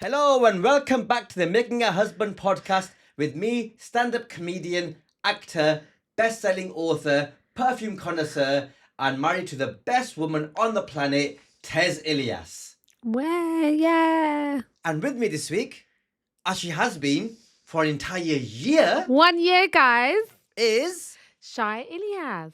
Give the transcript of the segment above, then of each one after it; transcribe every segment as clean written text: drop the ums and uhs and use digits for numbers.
Hello and welcome back to the Making a Husband podcast with me, stand-up comedian, actor, best-selling author, perfume connoisseur, and married to the best woman on the planet, Tez Ilyas. Well, yeah. And with me this week, as she has been for an entire year, 1 year, guys. is... Shy Ilyas.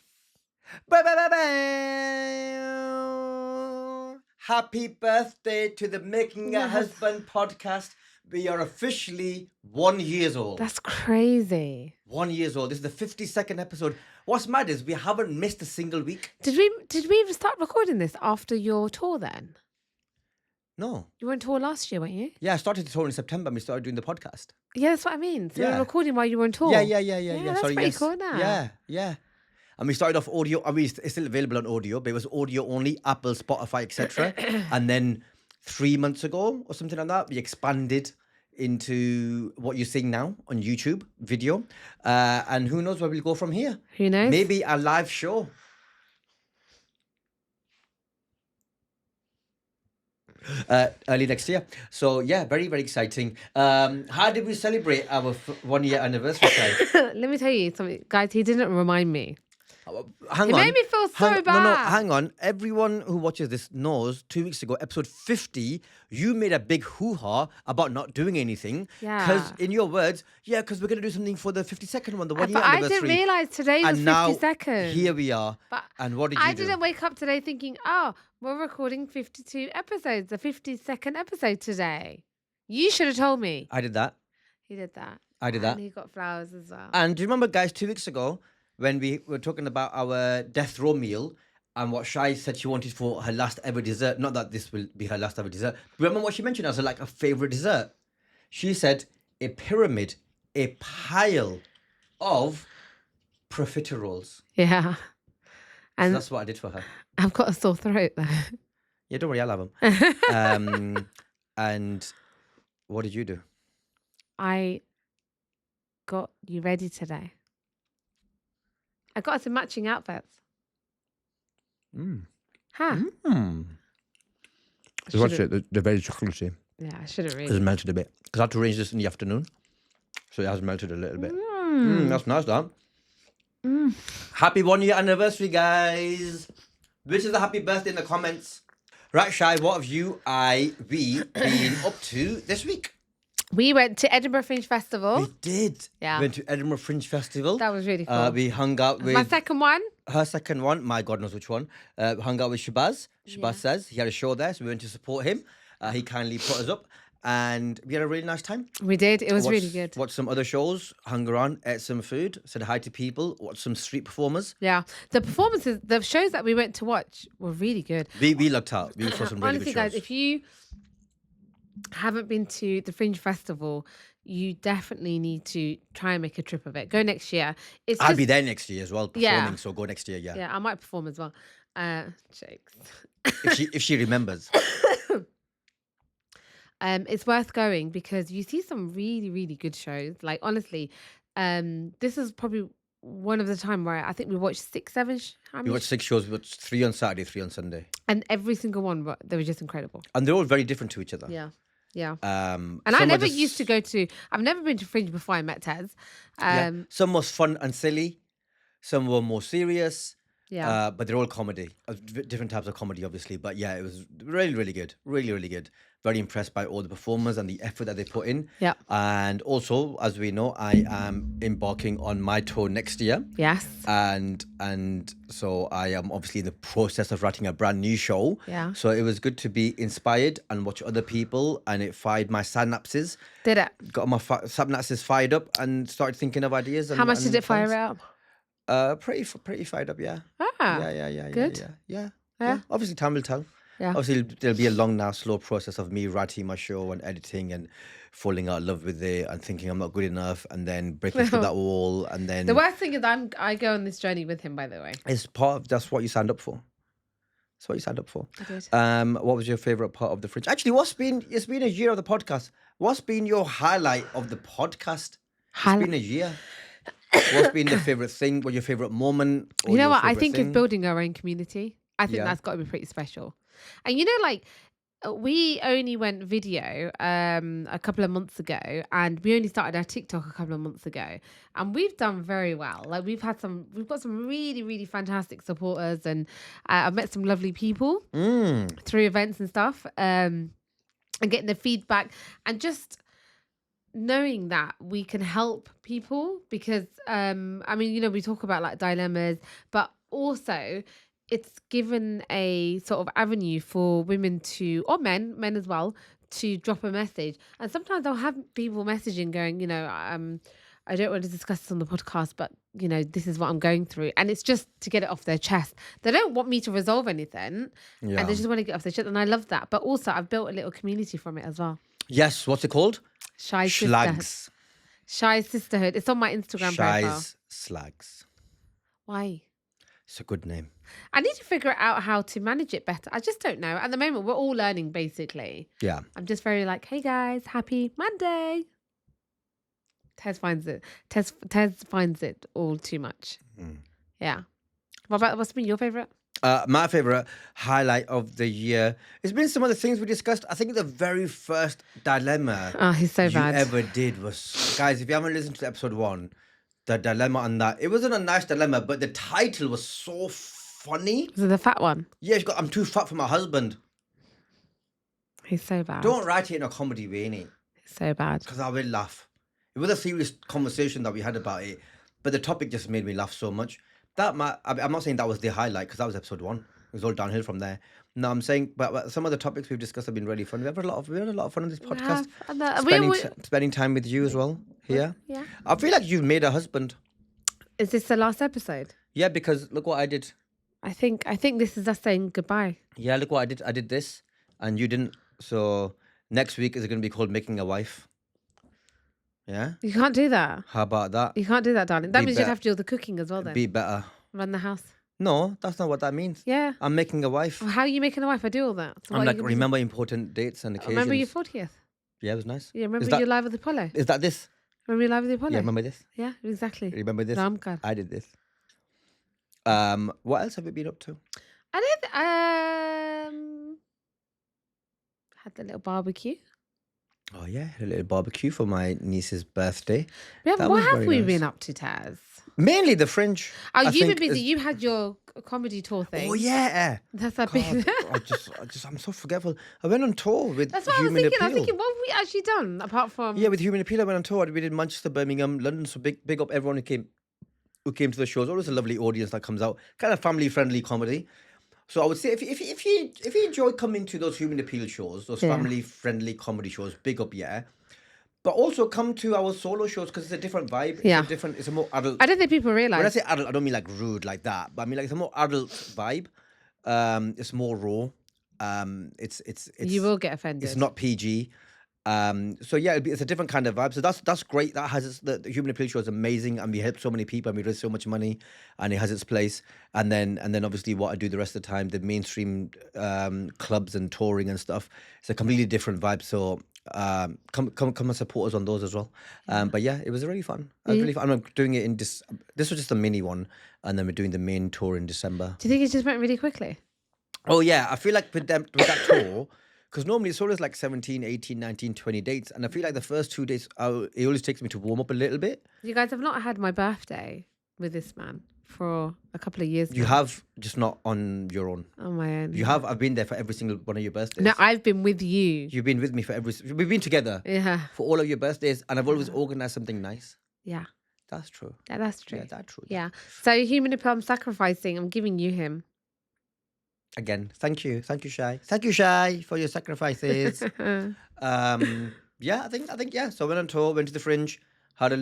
Happy birthday to the Making a Yes. Husband podcast. We are officially 1 year old. That's crazy. 1 year old. This is the 52nd episode. What's mad is we haven't missed a single week. Did we even start recording this after your tour then? No. You went on tour last year, weren't you? Yeah, I started the tour in September and we started doing the podcast. Yeah, that's what I mean. So we Yeah. were recording while you were on tour. Yeah. That's Sorry, pretty yes. cool now. Yeah. And we started off audio. I mean, it's still available on audio, but it was audio only, Apple, Spotify, etc. And then 3 months ago or something like that, we expanded into what you're seeing now on YouTube video. And who knows where we'll go from here? Who knows? Maybe a live show. Early next year. So yeah, very, very exciting. How did we celebrate our 1 year anniversary? Let me tell you something. Guys, he didn't remind me. Hang It on. made me feel so bad. No, hang on. Everyone who watches this knows 2 weeks ago, episode 50, you made a big hoo-ha about not doing anything. Because Yeah. in your words, because we're going to do something for the 52nd one, the 1 year But I anniversary. didn't realise today was And now 52nd. here we are. But And what did you I do? didn't wake up today thinking, oh, we're recording 52 episodes, the 52nd episode today. You should have told me. I did that. He did that. I did that. And he got flowers as well. And do you remember, guys, 2 weeks ago when we were talking about our death row meal and what Shai said she wanted for her last ever dessert? Not that this will be her last ever dessert. Remember what she mentioned as a favorite dessert? She said a pyramid, a pile of profiteroles. Yeah. So And that's what I did for her. I've got a sore throat though. Yeah, don't worry, I'll have them. And what did you do? I got you ready today. I got us some matching outfits. Huh? Just watch it. They're very chocolatey. Yeah, I shouldn't It's read. melted a bit. Because I had to arrange this in the afternoon. So it has melted a little bit. That's nice, that. Happy 1 year anniversary, guys. Wish us a happy birthday in the comments. Right, Shai, what have we been up to this week? We went to Edinburgh Fringe Festival. We did. Yeah. We went to Edinburgh Fringe Festival. That was really cool. We hung out with My second one. her second one. My God knows which one. Hung out with Shabazz. Shabazz says he had a show there, so we went to support him. He kindly put us up. And we had a really nice time. We did. It was really good. Watched some other shows, hung around, ate some food, said hi to people, watched some street performers. Yeah. The performances, the shows that we went to watch were really good. We lucked out. We saw some really Honestly, good shows. guys, if you haven't been to the Fringe Festival, you definitely need to try and make a trip of it. Go next year. It's I'll just, be there next year as well, performing. Yeah. So go next year, yeah. Yeah, I might perform as well. Jokes. If she remembers. It's worth going because you see some really, really good shows. Like honestly, this is probably one of the time where I think we watched 6, 7. We watched 6 shows. We watched 3 on Saturday, 3 on Sunday. And every single one, they were just incredible. And they're all very different to each other. Yeah. Yeah. And And I never used to go to, I've never been to Fringe before I met Tez. Some was fun and silly. Some were more serious. Yeah. But they're all comedy. Different types of comedy, obviously. But yeah, it was really, really good. Really, really good. Very impressed by all the performers and the effort that they put in. Yeah. And also, as we know, I am embarking on my tour next year. Yes. And so I am obviously in the process of writing a brand new show. Yeah. So it was good to be inspired and watch other people, and it fired my synapses. Did it? Got my synapses fired up and started thinking of ideas. How much did it fire plans. up? Pretty fired up, yeah. Ah. Yeah. Good. Yeah. Yeah. Obviously, time will tell. Yeah. Obviously, there'll be a long now, slow process of me writing my show and editing and falling out of love with it and thinking I'm not good enough and then breaking through that wall and then The worst thing is I go on this journey with him, by the way. it's part of that's what you signed up for. That's what you signed up for. I did. What was your favorite part of the Fringe? Actually, it's been a year of the podcast. What's been your highlight of the podcast? It's been a year. What's been the favorite thing? What your favorite moment? Or You know your what? I favourite think thing? it's building our own community. I think Yeah. that's got to be pretty special. And you know, like We only went video a couple of months ago, and we only started our TikTok a couple of months ago, and we've done very well. Like we've got some really really fantastic supporters, and I've met some lovely people through events and stuff, and getting the feedback and just knowing that we can help people because I mean, we talk about like dilemmas, but also it's given a sort of avenue for women to, or men as well, to drop a message. And sometimes I'll have people messaging going, I don't want to discuss this on the podcast, but this is what I'm going through. And it's just to get it off their chest. They don't want me to resolve anything. Yeah. And they just want to get off their chest. And I love that. But also I've built a little community from it as well. Yes, what's it called? Shy Sisterhood. Schlags. Shy Sisterhood. It's on my Instagram profile. Shy's Slags. Why? It's a good name. I need to figure out how to manage it better. I just don't know. At the moment, we're all learning, basically. Yeah. I'm just very like, hey guys, happy Monday. Tez finds it all too much. Yeah. What's been your favourite? My favourite highlight of the year. It's been some of the things we discussed. I think the very first dilemma Oh, he's so bad. you ever did was, guys, if you haven't listened to episode 1, the dilemma on that, it wasn't a nice dilemma, but the title was so funny. Was it the fat one? Yeah, I'm too fat for my husband. He's so bad. Don't write it in a comedy way, innit? He's so bad. Because I will laugh. It was a serious conversation that we had about it, but the topic just made me laugh so much. I'm not saying that was the highlight because that was episode 1. It was all downhill from there. No, I'm saying, but some of the topics we've discussed have been really fun. We had a lot of fun on this podcast. Spending time with you as well here. Yeah. I feel like you've made a husband. Is this the last episode? Yeah, because look what I did. I think this is us saying goodbye. Yeah, look what I did. I did this, and you didn't. So next week is going to be called Making a Wife. Yeah. You can't do that. How about that? You can't do that, darling. That Be means better. you'd have to do all the cooking as well then. Be better. Run the house. No, that's not what that means. Yeah. I'm making a wife. Well, how are you making a wife? I do all that. So I'm what are like, you gonna do? remember important dates and occasions. Remember your 40th? Yeah, it was nice. Yeah, remember Is that- you live with Apollo? Is that this? Remember you live with Apollo? Yeah, remember this? Yeah, exactly. Remember this? No, I'm good. I did this. What else have you been up to? I did had the little barbecue. Oh yeah, had a little barbecue for my niece's birthday. Yeah, That what was have very we nice. been up to, Taz? Mainly the Fringe. Oh, I you've been think busy. it's- You had your comedy tour thing. Oh yeah. That's a God, big. I'm so forgetful. I went on tour with That's what I was Human thinking. Appeal. I was thinking, what have we actually done apart from? Yeah, with Human Appeal, I went on tour. We did Manchester, Birmingham, London. So big up everyone who came to the shows. Always a lovely audience that comes out. Kind of family friendly comedy. So I would say if you enjoy coming to those Human Appeal shows, those Yeah. family friendly comedy shows, big up, yeah. But also come to our solo shows because it's a different vibe. Yeah. It's a more adult. I don't think people When I realize. say adult, I don't mean like rude like that, but I mean like it's a more adult vibe. It's more raw. It's You will get offended. it's not PG. So yeah, it's a different kind of vibe. So that's great. That has the Human Appeal show is amazing, and we help so many people, and we raise so much money, and it has its place. And then obviously what I do the rest of the time, the mainstream clubs and touring and stuff, it's a completely different vibe. So come and support us on those as well. But yeah, it was really fun. Really fun. I'm doing it in this. This was just a mini one, and then we're doing the main tour in December. Do you think it just went really quickly? Oh yeah, I feel like with that tour, because normally it's always like 17, 18, 19, 20 dates, and I feel like the first 2 days, it always takes me to warm up a little bit. You guys have not had my birthday with this man for a couple of years. You now. have, just not on your own. On my own. You have. I've been there for every single one of your birthdays. No, I've been with you. You've been with me for we've been together Yeah. for all of your birthdays, and I've always organised something nice. Yeah. That's true. Yeah, that's true. Yeah, that's true. Yeah. So Human Appeal, I'm sacrificing. I'm giving you him. Again, thank you, Shy. Thank you, Shy, for your sacrifices. Yeah, I think yeah. So I went on tour, went to the Fringe, had a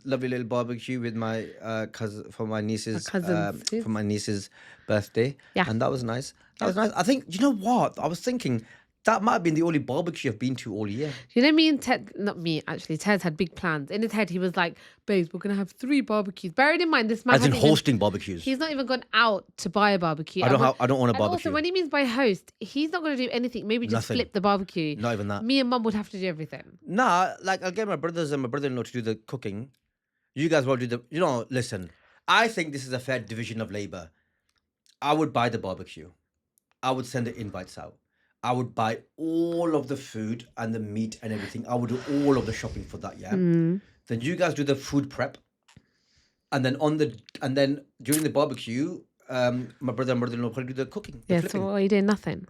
lovely little barbecue with my cousin for my niece's cousins. for my niece's birthday. Yeah. And that was nice. That was nice. I think, you know what? I was thinking that might have been the only barbecue I've been to all year. You know, me and Ted, not me actually, Ted had big plans. In his head, he was like, babes, we're going to have 3 barbecues. Bearing in mind, this man As in hasn't even- hosting barbecues. he's not even gone out to buy a barbecue. I don't own a And barbecue. also, when he means by host, he's not going to do anything. Maybe just Nothing. flip the barbecue. Not even that. Me and mum would have to do everything. Nah, like I'll get my brothers and my brother-in-law to do the cooking. You guys will do listen, I think this is a fair division of labour. I would buy the barbecue. I would send the invites out. I would buy all of the food and the meat and everything. I would do all of the shopping for that, yeah. Mm. Then you guys do the food prep, and then during the barbecue, my brother and mother-in-law probably do the cooking, the Yeah, flipping. so are you doing nothing?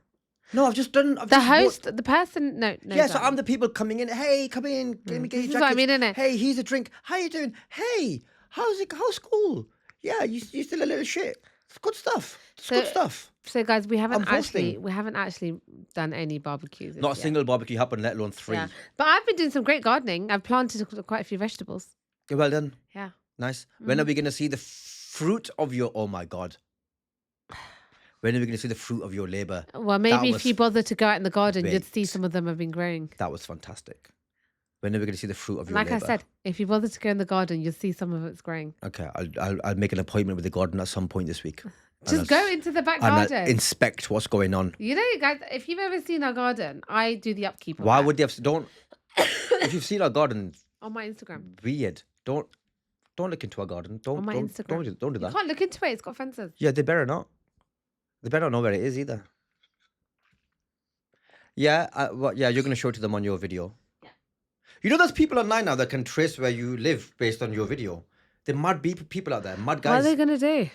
No, I've just done. I've The just bought- host, the person, no. Yeah, so sorry. I'm the people coming in. Hey, come in. Let me get This your is what I jackets. mean, innit? Hey, here's a drink. How you doing? Hey, how's it? How's school? Yeah, you still a little shit. It's good stuff. It's good stuff. So guys, we haven't I'm actually done any barbecues. Not a yet. single barbecue happened, let alone 3. Yeah. But I've been doing some great gardening. I've planted quite a few vegetables. Okay, well done. Yeah. Nice. When are we going to see the fruit of your? Oh my god. When are we going to see the fruit of your labor? Well, maybe if was you bother to go out in the garden, you'd see baked. some of them have been growing. That was fantastic. When are we going to see the fruit of your Like labor? I said, if you bother to go in the garden, you'll see some of it's growing. Okay, I'll make an appointment with the garden at some point this week. Just go into the back and I'll garden. inspect what's going on. You know, guys, if you've ever seen our garden, I do the upkeep of Why that would they have? Don't. If you've seen our garden, on my Instagram. weird. Don't look into our garden. Don't On my don't, Instagram. don't do You that. can't look into it. It's got fences. Yeah, they better not. They better not know where it is either. Yeah, yeah, you're gonna show it to them on your video. Yeah. You know, there's people online now that can trace where you live based on your video. There might be people out there, mad What are guys. they going to do?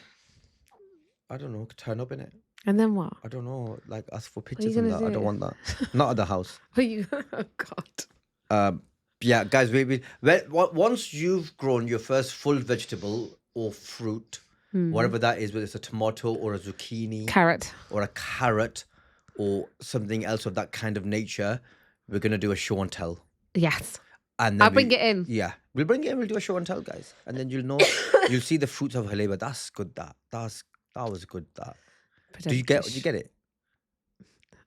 I don't know. Turn up in it. And then what? I don't know. Like ask for are you pictures and gonna that. I do? don't want that. Not at the house. Are you? Oh, God. Yeah, guys. Once you've grown your first full vegetable or fruit, whatever that is, whether it's a tomato or a zucchini, Carrot. or a carrot or something else of that kind of nature, we're gonna do a show and tell. Yes. And then I'll bring it in. Yeah, we'll bring it in. We'll do a show and tell, guys, and then you'll know. You'll see the fruits of her labor. That's good. That was good. That. Do you get it?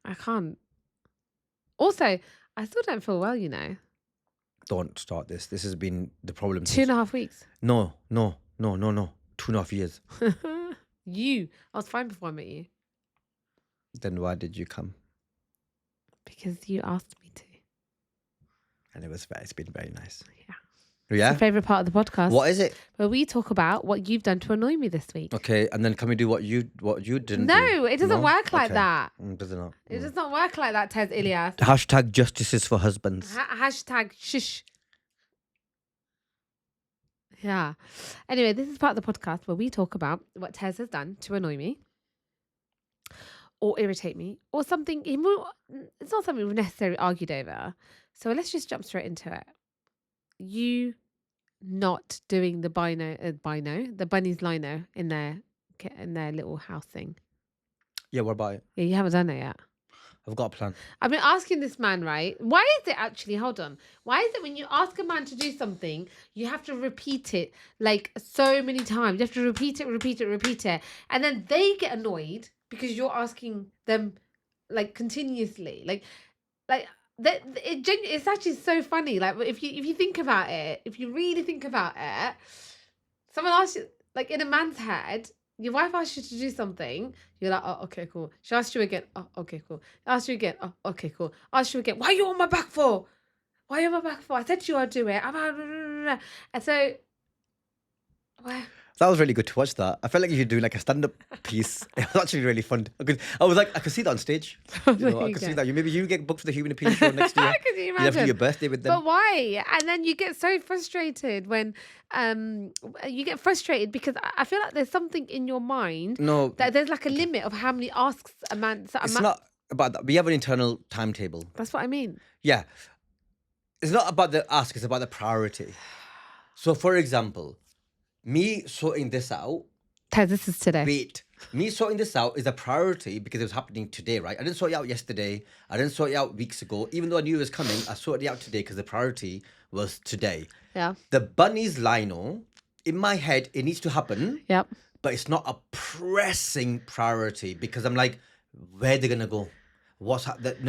I can't. Also, I still don't feel well, you know. Don't start this. This has been the problem. 2.5 weeks. No. 2.5 years. I was fine before I met you. Then why did you come? Because you asked me to. And it's been very nice. Yeah. Yeah. It's my favourite part of the podcast. What is it? Where we talk about what you've done to annoy me this week. Okay, and then can we do what you didn't do? No, it doesn't No? work like Okay. that. Does it not? It does not work like that, Tez Ilyas. Hashtag justices for husbands. Hashtag shush. Yeah. Anyway, this is part of the podcast where we talk about what Tez has done to annoy me or irritate me or something. It's not something we've necessarily argued over. So let's just jump straight into it. You not doing the the bunny's lino in their little house thing. Yeah, what about it? Yeah, you haven't done it yet. I've got a plan. I've been asking this man, right? Why is it actually, hold on. Why is it when you ask a man to do something, you have to repeat it like so many times? You have to repeat it. And then they get annoyed because you're asking them like continuously. It's actually so funny. Like if you think about it, if you really think about it, someone asks you, like in a man's head, your wife asks you to do something, you're like, oh, okay, cool. She asks you again, oh, okay, cool. Asks you again, oh, okay, cool. Asks you again, why are you on my back for? Why are you on my back for? I said to you I'd do it. And so, well, That was really good to watch that. I felt like you should do like a stand-up piece. It was actually really fun. I could see that on stage. I could see that. Maybe you get booked for the Human Opinion show next year. Can you You have to do imagine? your birthday with them. But why? And then you get so frustrated when you get frustrated because I feel like there's something in your mind No, that there's like a limit of how many asks a man. it's not about that. We have an internal timetable. That's what I mean. Yeah. It's not about the ask, it's about the priority. So, for example, me sorting this out, Tez, this is today. me sorting this out is a priority because it was happening today, right? I didn't sort it out yesterday. I didn't sort it out weeks ago. Even though I knew it was coming, I sorted it out today because the priority was today. Yeah. The bunny's lino, in my head, it needs to happen, Yep. but it's not a pressing priority because I'm like, where are they going to go? There's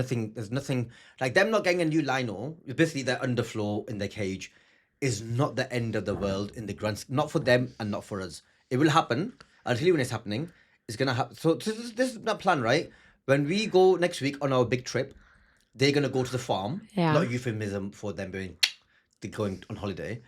nothing, like them not getting a new lino, basically their underfloor in their cage, is not the end of the world in the grand, not for them and not for us. It will happen. I'll tell you when it's happening. It's going to happen. So this is my plan, right? When we go next week on our big trip, they're going to go to the farm. Yeah. Not a euphemism for them they're going on holiday.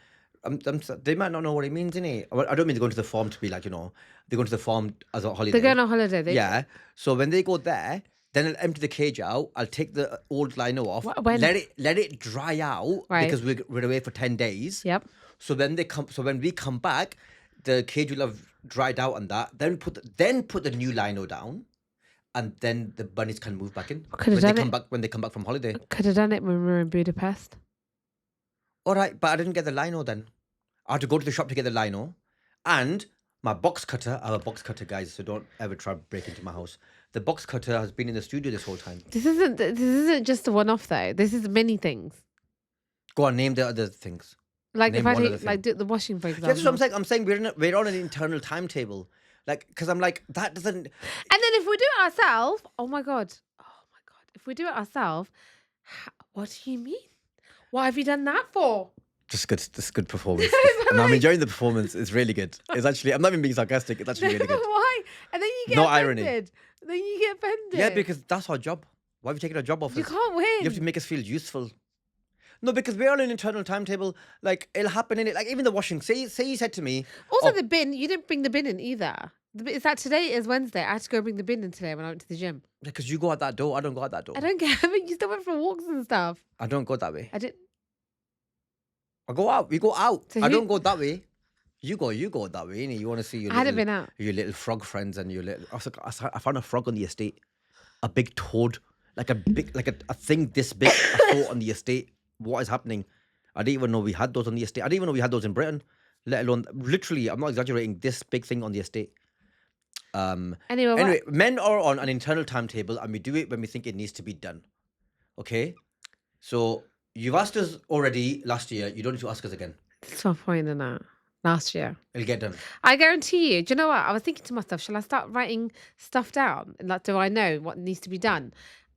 They might not know what it means, innit? I don't mean they're going to the farm to be like, they're going to the farm as a holiday. They're going on holiday. Yeah. So when they go there, Then I'll empty the cage out. I'll take the old lino off. When? Let it dry out Right. because we're away for 10 days. Yep. So when we come back, the cage will have dried out on that. Then put the new lino down, and then the bunnies can move back in Could have done it. when they come back from holiday. Could have done it when we were in Budapest. All right, but I didn't get the lino then. I had to go to the shop to get the lino, and my box cutter. I have a box cutter, guys, so don't ever try to break into my house. The box cutter has been in the studio this whole time. This isn't just a one-off though. This is many things. Go on, name the other things. Like Name if I one other take, like thing. do the washing, for Yeah, example. that's what I'm saying. I'm saying we're on an internal timetable, like because I'm like that doesn't. And then if we do it ourselves, oh my god, if we do it ourselves, what do you mean? What have you done that for? Just good. This good performance. But And I'm like- enjoying the performance. It's really good. It's actually. I'm not even being sarcastic. It's actually really good. Why? And then you get No offended. irony. Then you get offended. Yeah, because that's our job. Why have you taken our job off you us? can't win. You have to make us feel useful. No, because we're on an internal timetable. Like it'll happen in it. Like even the washing. Say you said to me. Also, oh, the bin. You didn't bring the bin in either. Is that today is Wednesday? I had to go bring the bin in today when I went to the gym. because you go out that door. I don't go out that door. I don't get it. You still went for walks and stuff. I don't go that way. I didn't. I go out. We go out. So I who- don't go that way. You go that way. Innit? You want to see your I hadn't little, been out. your little frog friends and your little. I found a frog on the estate, a big toad, like a thing this big. I saw on the estate. What is happening? I didn't even know we had those on the estate. I didn't even know we had those in Britain. Let alone, literally, I'm not exaggerating. This big thing on the estate. Anyway, Men are on an internal timetable, and we do it when we think it needs to be done. Okay, so you've asked us already last year. You don't need to ask us again. what's my point in that? Last year. It'll get done. I guarantee you. Do you know what? I was thinking to myself, shall I start writing stuff down? Like, do I know what needs to be done?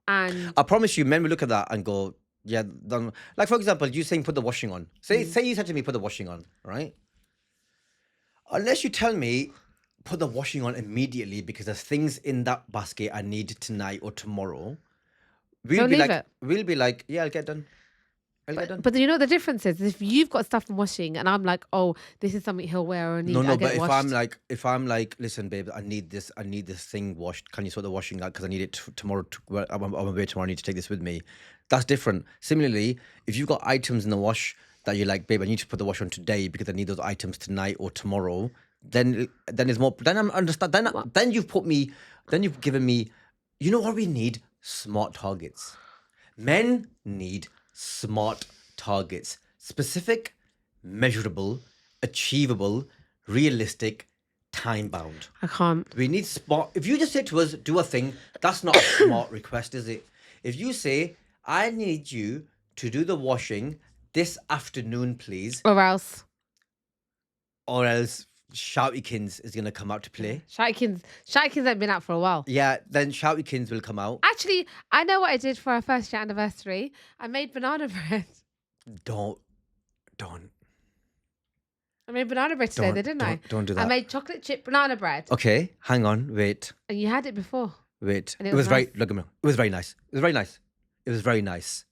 And I promise you, men will look at that and go, yeah, done. Like, for example, you saying put the washing on. Say you said to me, put the washing on, right? Unless you tell me, put the washing on immediately because there's things in that basket I need tonight or tomorrow. Don't leave it. We'll be like, yeah, I'll get done. I'll get done. but you know what the difference is? If you've got stuff in washing and I'm like, oh, this is something he'll wear or need, No, I but get washed. if I'm like, listen, babe, I need this thing washed. Can you sort the washing out? Because I need it tomorrow. I'm away tomorrow. I need to take this with me. That's different. Similarly, if you've got items in the wash that you're like, babe, I need to put the wash on today because I need those items tonight or tomorrow. Then there's more. Then I'm understand. Then you've given me. You know what we need? Smart targets. Men need smart targets. Specific, measurable, achievable, realistic, time bound. I can't. We need smart. If you just say to us, do a thing, that's not a smart request, is it? If you say, I need you to do the washing this afternoon, please, Or else. Shoutykins is going to come out to play. Shotykins haven't been out for a while. Yeah, then Shoutykins will come out. Actually, I know what I did for our first year anniversary. I made banana bread. Don't. I made banana bread today, didn't I? Don't do I that. made chocolate chip banana bread. Okay, hang on, wait. And you had it before. And And it it was was nice. look at me. It was very nice. It was very nice.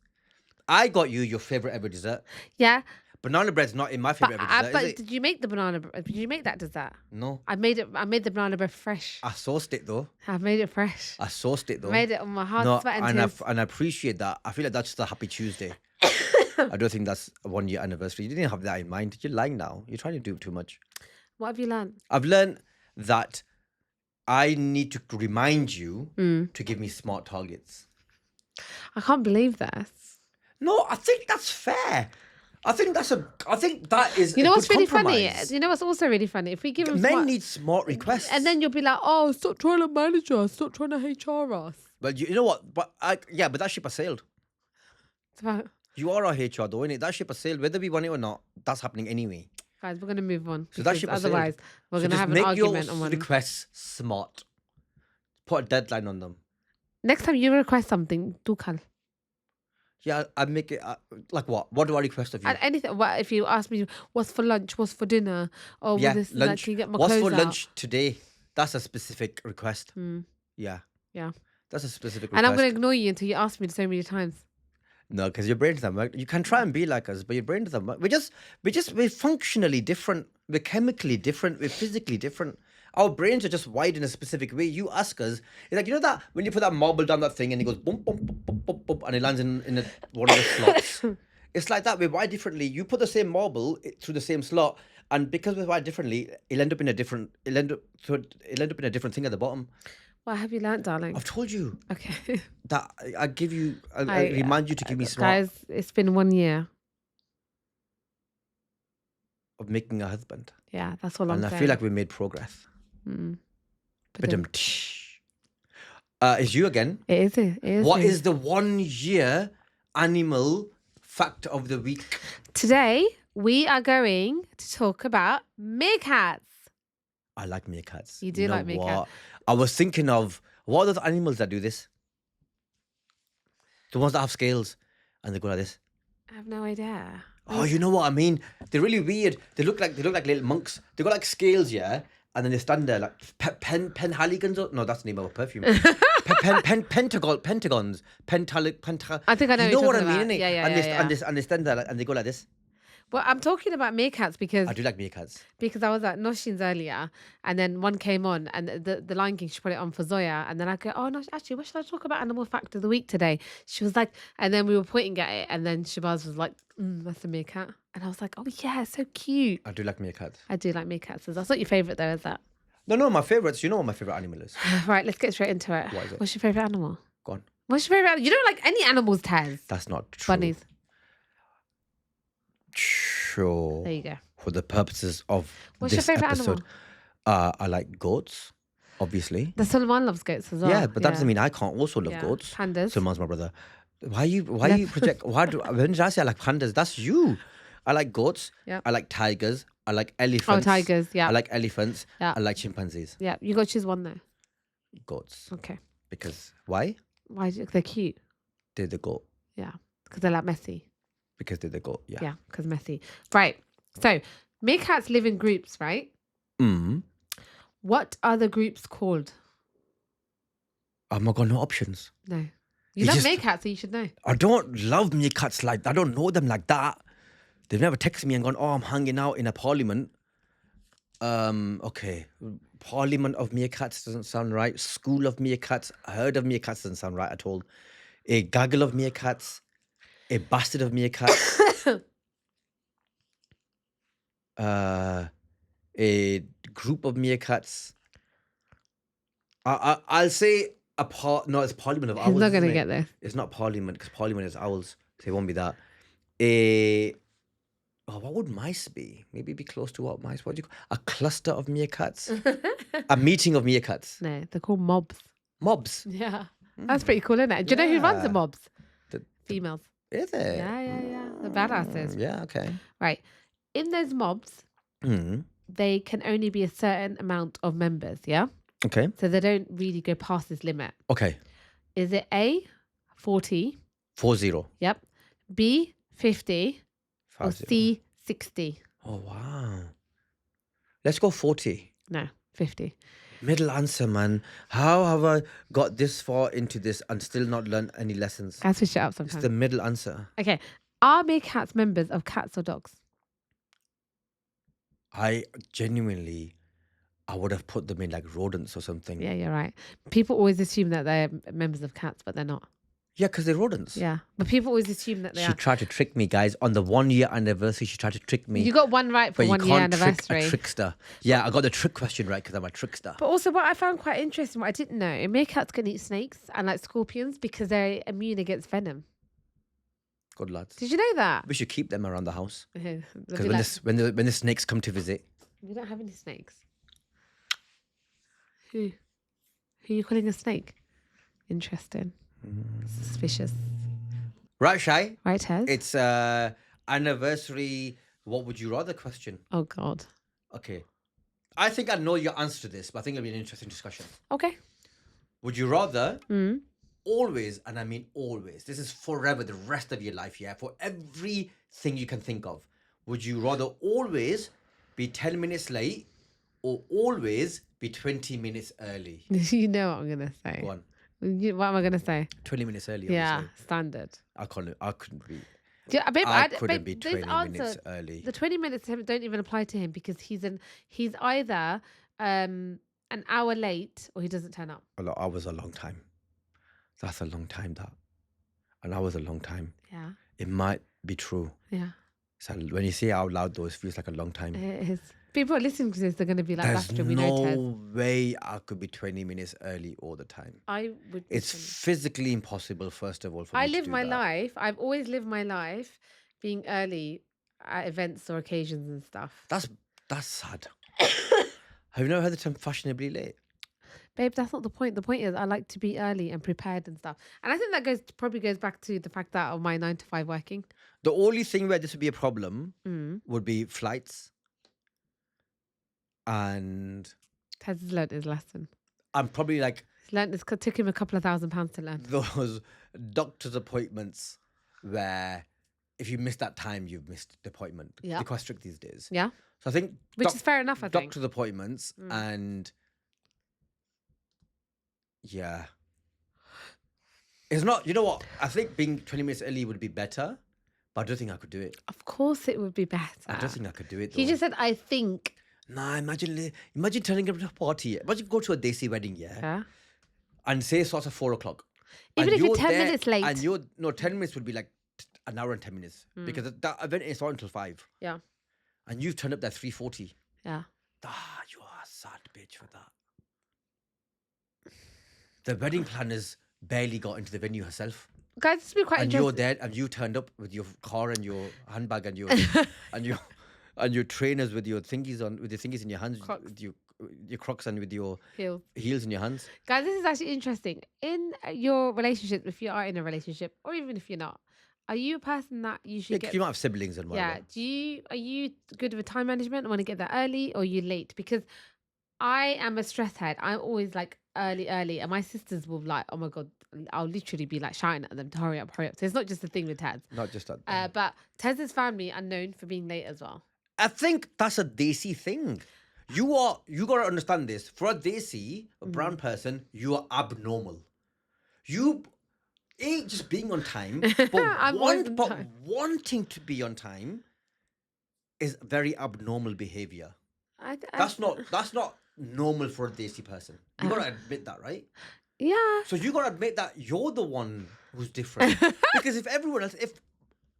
I got you your favorite ever dessert. Yeah. Banana bread's not in my favorite ever dessert, but is it? did you make the banana bread? Did you make that dessert? No. I made the banana bread fresh. I sauced it though. I made it fresh. I sauced it though. Made it on my hard No, sweat and and I appreciate that. I feel like that's just a happy Tuesday. I don't think that's a 1 year anniversary. You didn't have that in mind. You're lying now. You're trying to do too much. What have you learned? I've learned that I need to remind you to give me smart targets. I can't believe this. No, I think that's fair. I think that is. You know a what's good really funny? compromise. You know what's also really funny? If we give them Men need smart requests. and then you'll be like, oh, stop trying to manage us. Stop trying to HR us. But you know what? But that ship has sailed. It's about, You are our HR though, innit? That ship has sailed. Whether we want it or not, that's happening anyway. guys, we're going to move on. So that because ship has sailed. otherwise, we're So going to just have an make argument your on one. requests smart. Put a deadline on them. Next time you request something, do call. Yeah, I make it like what? What do I request of you? And anything. What if you ask me what's for lunch, what's for dinner, or Yeah, this, lunch. Like, can you get my What's clothes for out? lunch today? That's a specific request. Yeah. Yeah. That's a specific request. And I'm going to ignore you until you ask me so many times. No, because your brain doesn't work. You can try and be like us, but your brain doesn't work. We're functionally different. We're chemically different. We're physically different. Our brains are just wired in a specific way. You ask us, it's like, you know that when you put that marble down that thing and it goes boom, boom, boom, boom, boom, boom, and it lands in one of the slots. It's like that. We're wired differently. You put the same marble through the same slot, and because we're wired differently, it'll end up in a different. It'll end up in a different thing at the bottom. What have you learnt, darling? I've told you Okay. that I give you. I remind you to give me smart Guys, it's been 1 year. of making a husband, Yeah, that's all I'm and I saying. feel like we made progress. Mm. But it's you again. It is. It is. What me. is the 1 year animal fact of the week? Today, we are going to talk about meerkats. I like meerkats. You do like meerkats. What? I was thinking of, what are those animals that do this? The ones that have scales and they go like this. I have no idea. Oh, you know what I mean? They're really weird. They look like little monks. They got like scales, yeah, and then they stand there like penhaligons. No, that's the name of a perfume. Pentagons. I think I know You know what what you're I mean, talking innit? about. Yeah, and yeah, they yeah. and they stand there and they go like this. Well, I'm talking about meerkats because I do like meerkats. I was at Noshin's earlier, and then one came on, and the Lion King, she put it on for Zoya, and then I go, oh no, actually, what should I talk about animal fact of the week today? She was like, and then we were pointing at it, and then Shabazz was like, that's a meerkat, and I was like, oh yeah, it's so cute. I do like meerkats. I do like meerkats. That's not your favorite though, is that? No, my favourites. You know what my favourite animal is? Right, let's get straight into it. What is it? What's your favorite animal? Go on. What's your favorite animal? You don't like any animals, Tez. That's not true. Bunnies. Sure. There you go. For the purposes of What's your this favorite episode, animal? I like goats, obviously. The Sulman loves goats as well. Yeah, but that doesn't mean I can't also love Yeah. goats. Pandas. Sulman's my brother. Why you project? When did I say I like pandas? That's you. I like goats. Yeah. I like tigers. I like elephants. Oh, tigers. Yeah. I like elephants. Yeah. I like chimpanzees. Yeah, you got to choose one though. Goats. Okay. Because why? Why? They're cute. They're the goat. Yeah, because they're like messy. Because they're the goat. Yeah. Yeah, because messy. Right. So meerkats live in groups, right? Mm. What are the groups called? I've not got no options. No. You You love just- meerkats, so you should know. I don't love meerkats like that. I don't know them like that. They've never texted me and gone, oh, I'm hanging out in a parliament. Okay. Parliament of meerkats doesn't sound right. School of meerkats, herd of meerkats doesn't sound right at all. A gaggle of meerkats, a bastard of meerkats, a group of meerkats. I'll say no, it's Parliament of Owls. He's not going to isn't it? get this. It's not Parliament because Parliament is owls, so it won't be that. What would mice be? Maybe be close to what mice? What do you call a cluster of meerkats? A meeting of meerkats. No, they're called mobs. Mobs. Yeah. That's pretty cool, isn't it? Do you know who runs the Yeah. mobs? The- Females. Is it? Yeah. The badasses. Yeah. Okay. Right. In those mobs, Mm. they can only be a certain amount of members, yeah? Okay. So they don't really go past this limit. Okay. Is it A, 40? 40. Yep. B, 50? Or 50. C, 60? Oh wow. Let's go 40. No, 50. Middle answer, man. How have I got this far into this and still not learned any lessons? I'll switch it up It's sometimes. the middle answer. Okay. Are meerkats members of cats or dogs? I genuinely, I would have put them in like rodents or something. Yeah, you're right. People always assume that they're members of cats, but they're not. Yeah, because they're rodents. Yeah. But people always assume that they She are. tried to trick me, guys. On the 1 year anniversary, she tried to trick me. You got one right for but you 1 year can't trick anniversary. a trickster. Yeah, I got the trick question right because I'm a trickster. But also, what I found quite interesting, what I didn't know, meerkats can eat snakes and like scorpions because they're immune against venom. Good lads. Did you know that? We should keep them around the house They'll because be when, like, when the snakes come to visit, we don't have any snakes. Who? Who are you calling a snake? Interesting. Suspicious. right, Shy? Right, Tez? It's anniversary. What would you rather question? Oh, God. Okay, I think I know your answer to this, but I think it'll be an interesting discussion. Okay. Would you rather Mm. always, and I mean always, this is forever, the rest of your life, yeah, for everything you can think of, would you rather always be 10 minutes late or always be 20 minutes early? You know what I'm going to say. Go on. What am I going to say? 20 minutes early, Yeah, obviously. standard. I couldn't be. Yeah, babe, I couldn't babe, be this 20 minutes answer, early. The 20 minutes to him don't even apply to him because he's either an hour late or he doesn't turn up. I was a long time. That's a long time, that. An hour's a long time. Yeah. It might be true. Yeah. So when you say it out loud, though, it feels like a long time. It is. People are listening to this, they're going to be like, There's that's true, we know Tez. no way I could be 20 minutes early all the time. I would be It's 20. physically impossible, first of all, for I me to live do my that. life. I've always lived my life being early at events or occasions and stuff. That's sad. Have you never heard the term fashionably late? Babe, that's not the point. The point is I like to be early and prepared and stuff. And I think that probably goes back to the fact that of my 9 to 5 working. The only thing where this would be a problem Mm. would be flights. And Tez has learnt his lesson. I'm probably like He's learnt, it took him a couple of £1,000 to learn. those doctor's appointments where if you miss that time, you've missed the appointment. Yeah. They're quite strict these days. Yeah. So I think Which is fair enough, I think. doctor's appointments Mm. and yeah. It's not, you know what? I think being 20 minutes early would be better, but I don't think I could do it. Of course it would be better. I don't think I could do it though. He just said, I think. Nah, imagine turning up to a party. Imagine go to a Desi wedding, yeah? Yeah. And say it starts at 4 o'clock. Even and if you're you're 10 there, minutes late. And 10 minutes would be like an hour and 10 minutes. Because that event is on until 5. Yeah. And you've turned up there 3:40. Yeah. You are a sad bitch for that. The wedding planners barely got into the venue herself. Guys, this would be quite And interesting. you're there and you turned up with your car and your handbag and your and your trainers with your thingies in your hands, Crocs. with your Crocs and with your Heels. heels in your hands. Guys, this is actually interesting. In your relationship, if you are in a relationship, or even if you're not, are you a person that you should Yeah, get? you might have siblings and whatever. Yeah. Are you good with time management and want to get there early, or are you late? Because I am a stress head. I'm always like early, and my sisters will like, oh my god, I'll literally be like shouting at them to hurry up. So it's not just a thing with Tez. Not just that. But Tez's family are known for being late as well. I think that's a Desi thing. You gotta understand this. For a Desi, a brown person, you are abnormal. You ain't just being on time, I'm always on but time. wanting to be on time is very abnormal behavior. That's That's not normal for a Desi person. You gotta admit that, right? Yeah. So you gotta admit that you're the one who's different. Because if